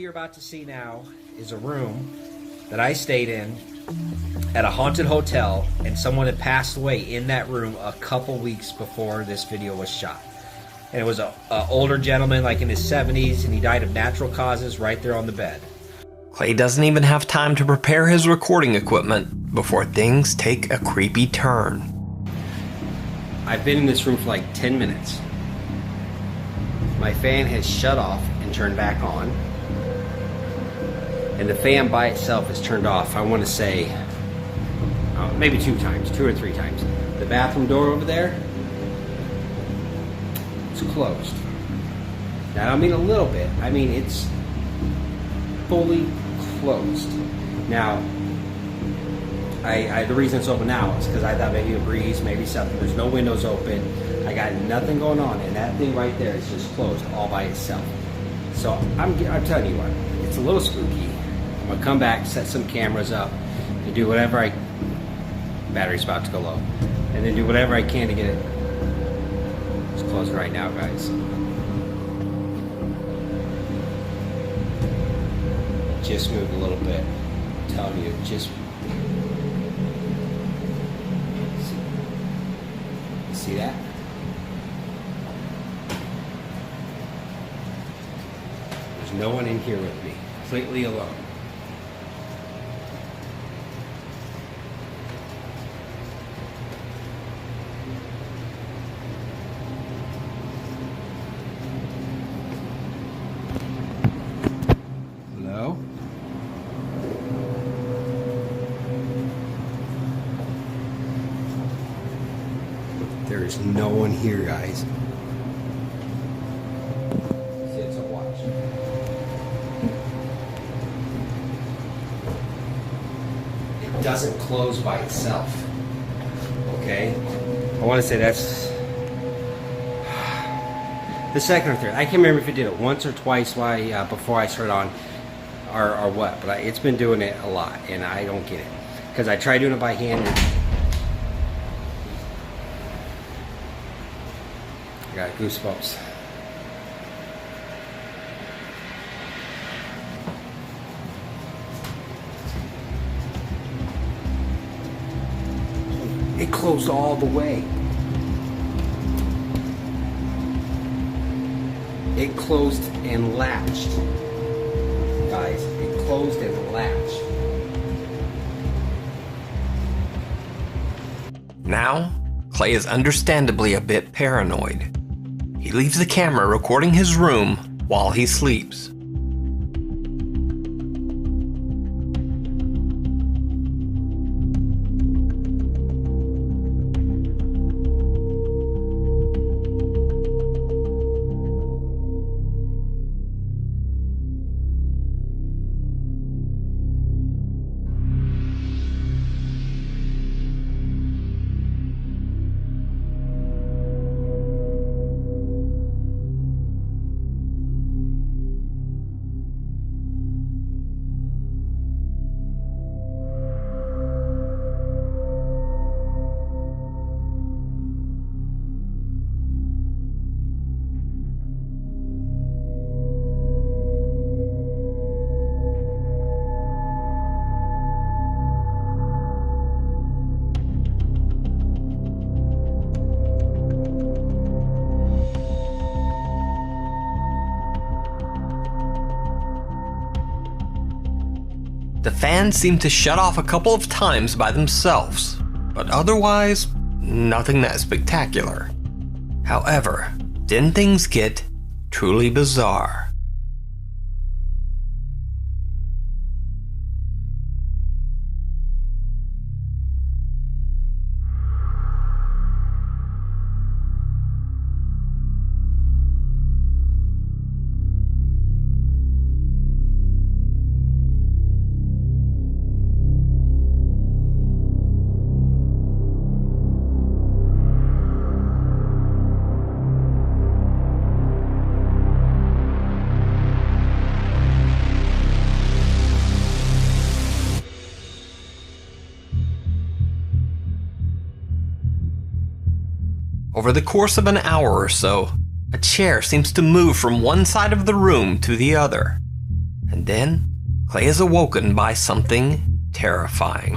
you're about to see now is a room that I stayed in at a haunted hotel, and someone had passed away in that room a couple weeks before this video was shot. And it was a older gentleman, like in his 70s, and he died of natural causes right there on the bed. Clay doesn't even have time to prepare his recording equipment before things take a creepy turn. I've been in this room for like 10 minutes. My fan has shut off and turned back on. And the fan by itself is turned off, I want to say, maybe 2 or 3 times. The bathroom door over there, it's closed. Now, I don't mean a little bit, I mean it's fully closed. Now, the reason it's open now is because I thought maybe a breeze, maybe something. There's no windows open. I got nothing going on, and that thing right there is just closed all by itself. So I'm telling you what, it's a little spooky. I'm gonna come back, set some cameras up, and do whatever battery's about to go low, and then do whatever I can to get it. It's closing right now, guys. Just moved a little bit. I'm telling you, just. See that? There's no one in here with me. Completely alone. Hello? There is no one here, guys. Sit and watch. It doesn't close by itself. Okay? I want to say that's the second or third. I can't remember if it did it once or twice before I started on or what, but it's been doing it a lot, and I don't get it. Because I tried doing it by hand. Got goosebumps. It closed all the way. It closed and latched. Guys, it closed and latched. Now, Clay is understandably a bit paranoid. He leaves the camera recording his room while he sleeps. The fans seem to shut off a couple of times by themselves, but otherwise, nothing that spectacular. However, then things get truly bizarre. Over the course of an hour or so, a chair seems to move from one side of the room to the other, and And then Clay is awoken by something terrifying.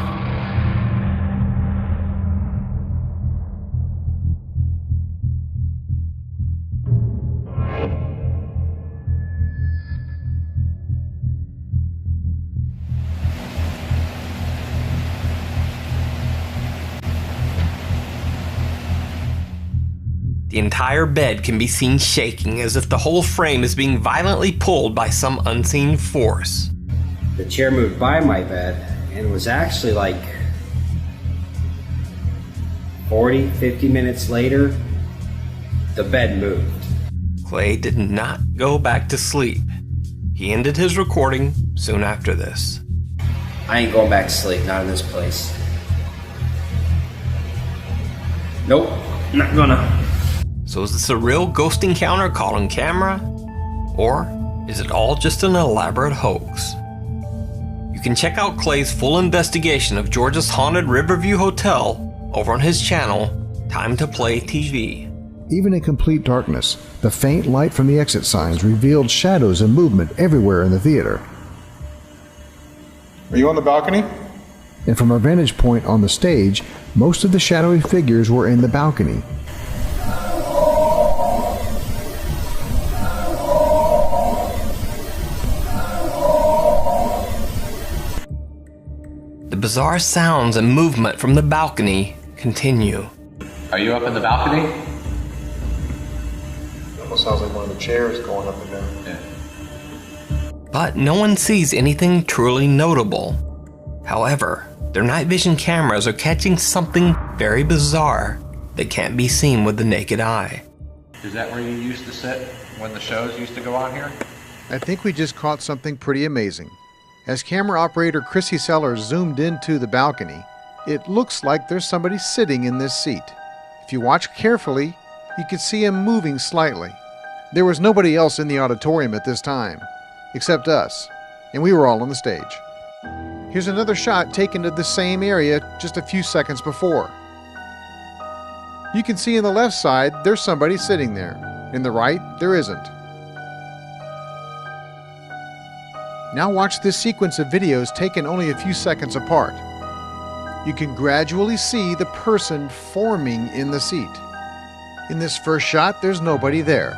The entire bed can be seen shaking as if the whole frame is being violently pulled by some unseen force. The chair moved by my bed and was actually like 40, 50 minutes later, the bed moved. Clay did not go back to sleep. He ended his recording soon after this. I ain't going back to sleep, not in this place. Nope, not gonna. So is this a real ghost encounter caught on camera? Or is it all just an elaborate hoax? You can check out Clay's full investigation of Georgia's haunted Riverview Hotel over on his channel, Time to Play TV. Even in complete darkness, the faint light from the exit signs revealed shadows and movement everywhere in the theater. Are you on the balcony? And from our vantage point on the stage, most of the shadowy figures were in the balcony. The bizarre sounds and movement from the balcony continue. Are you up in the balcony? It almost sounds like one of the chairs going up and down. Yeah. But no one sees anything truly notable. However, their night vision cameras are catching something very bizarre that can't be seen with the naked eye. Is that where you used to sit when the shows used to go on here? I think we just caught something pretty amazing. As camera operator Chrissy Sellers zoomed into the balcony, it looks like there's somebody sitting in this seat. If you watch carefully, you can see him moving slightly. There was nobody else in the auditorium at this time, except us, and we were all on the stage. Here's another shot taken of the same area just a few seconds before. You can see in the left side, there's somebody sitting there. In the right, there isn't. Now watch this sequence of videos taken only a few seconds apart. You can gradually see the person forming in the seat. In this first shot, there's nobody there.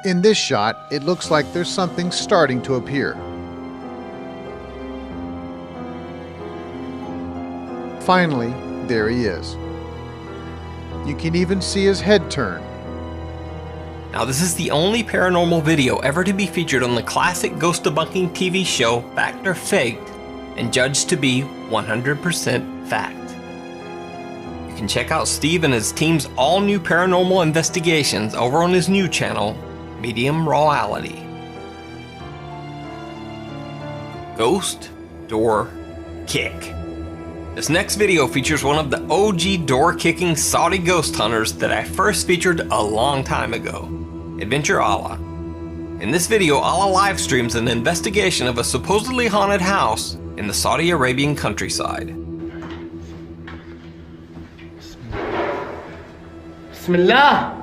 In this shot, it looks like there's something starting to appear. Finally, there he is. You can even see his head turn. Now, this is the only paranormal video ever to be featured on the classic ghost debunking TV show Fact or Faked and judged to be 100% fact. You can check out Steve and his team's all-new paranormal investigations over on his new channel, Medium Rawality. Ghost Door Kick. This next video features one of the OG door-kicking Saudi ghost hunters that I first featured a long time ago, Adventure Allah. In this video, Allah live streams an investigation of a supposedly haunted house in the Saudi Arabian countryside. Bismillah.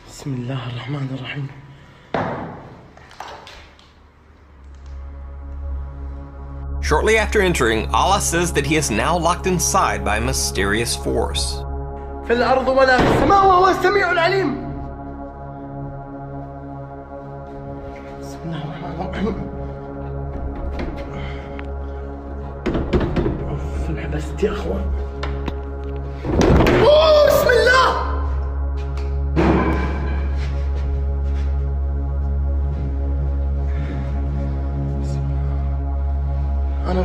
Bismillah ar-Rahman ar-Rahim. Shortly after entering, Allah says that he is now locked inside by a mysterious force. في الأرض ولا في السماء وهو السميع العليم. بسم الله الرحمن الرحيم. الصبح بس يا أخوان. بسم الله.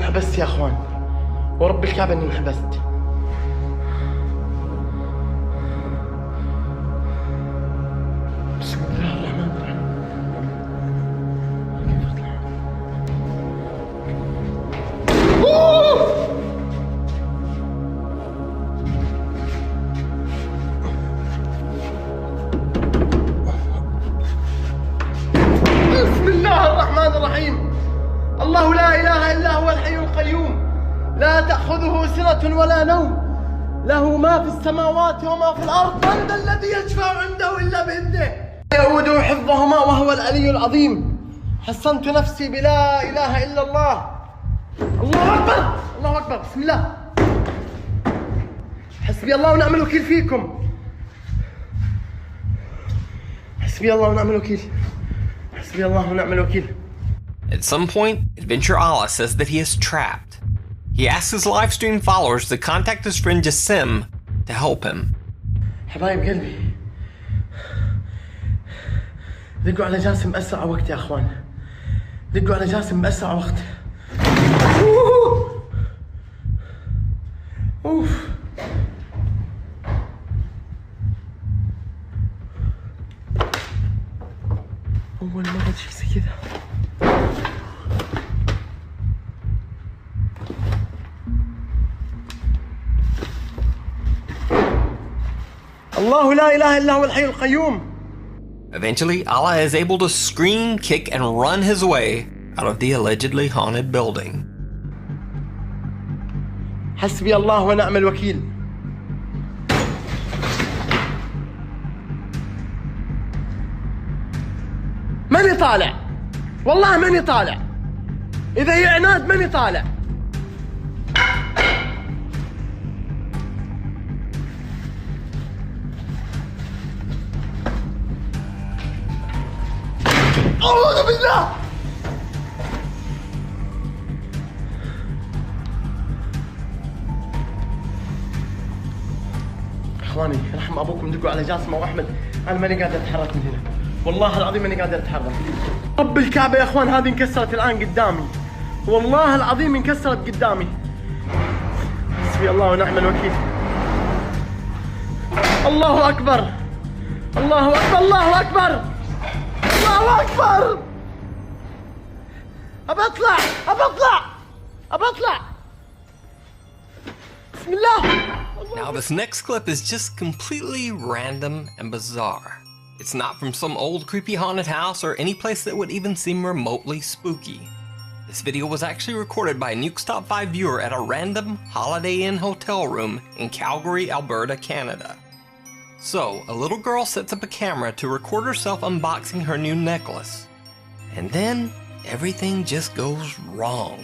انحبست يا اخوان، ورب الكعبة اني انحبست. بسم الله الرحمن الرحيم. كيف اطلع؟ بسم الله الرحمن الرحيم. الله لا إله إلا هو الحي القيوم، لا تأخذه سنة ولا نوم، له ما في السماوات وما في الأرض، من ذا الذي يشفع عنده إلا بإذنه، يؤوده حفظهما وهو العلي العظيم. حصنت نفسي بلا إله إلا الله. الله أكبر، الله أكبر، بسم الله. حسبي الله ونعم الوكيل فيكم. حسبي الله ونعم الوكيل. حسبي الله ونعم الوكيل. At some point, Adventure Allah says that he is trapped. He asks his live stream followers to contact his friend Jassim to help him. حبايب قلبي، دقوا على جاسم بأسرع وقت يا أخوان، دقوا على جاسم بأسرع وقت. أوف. أول مرة شيء زي كذا. الله لا إله إلا هو الحي القيوم. Eventually, Allah is able to scream, kick, and run his way out of the allegedly haunted building. حسبي الله ونعم الوكيل. ماني طالع، والله ماني طالع، إذا هي عناد ماني طالع. أعوذ بالله. اخواني رحم ابوكم، دقوا على جاسم واحمد، انا ماني قادر اتحرك من هنا، والله العظيم ماني قادر اتحرك. رب الكعبه يا اخوان هذه انكسرت الان قدامي، والله العظيم انكسرت قدامي. حسبي الله ونعم الوكيل. الله اكبر، الله اكبر، الله اكبر، الله اكبر. ابى اطلع، ابى اطلع، ابى اطلع. بسم الله. Now, this next clip is just completely random and bizarre. It's not from some old creepy haunted house or any place that would even seem remotely spooky. This video was actually recorded by a Nuke's Top 5 viewer at a random Holiday Inn hotel room in Calgary, Alberta, Canada. So, a little girl sets up a camera to record herself unboxing her new necklace. And then, everything just goes wrong.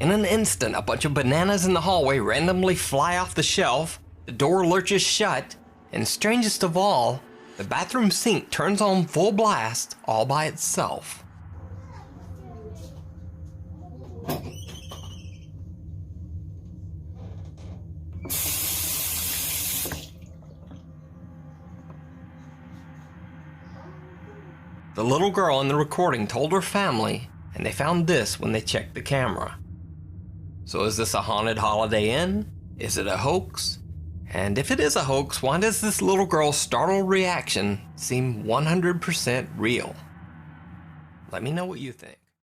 In an instant, a bunch of bananas in the hallway randomly fly off the shelf, the door lurches shut, and strangest of all, the bathroom sink turns on full blast all by itself. The little girl in the recording told her family, and they found this when they checked the camera. So is this a haunted Holiday Inn? Is it a hoax? And if it is a hoax, why does this little girl's startled reaction seem 100% real? Let me know what you think.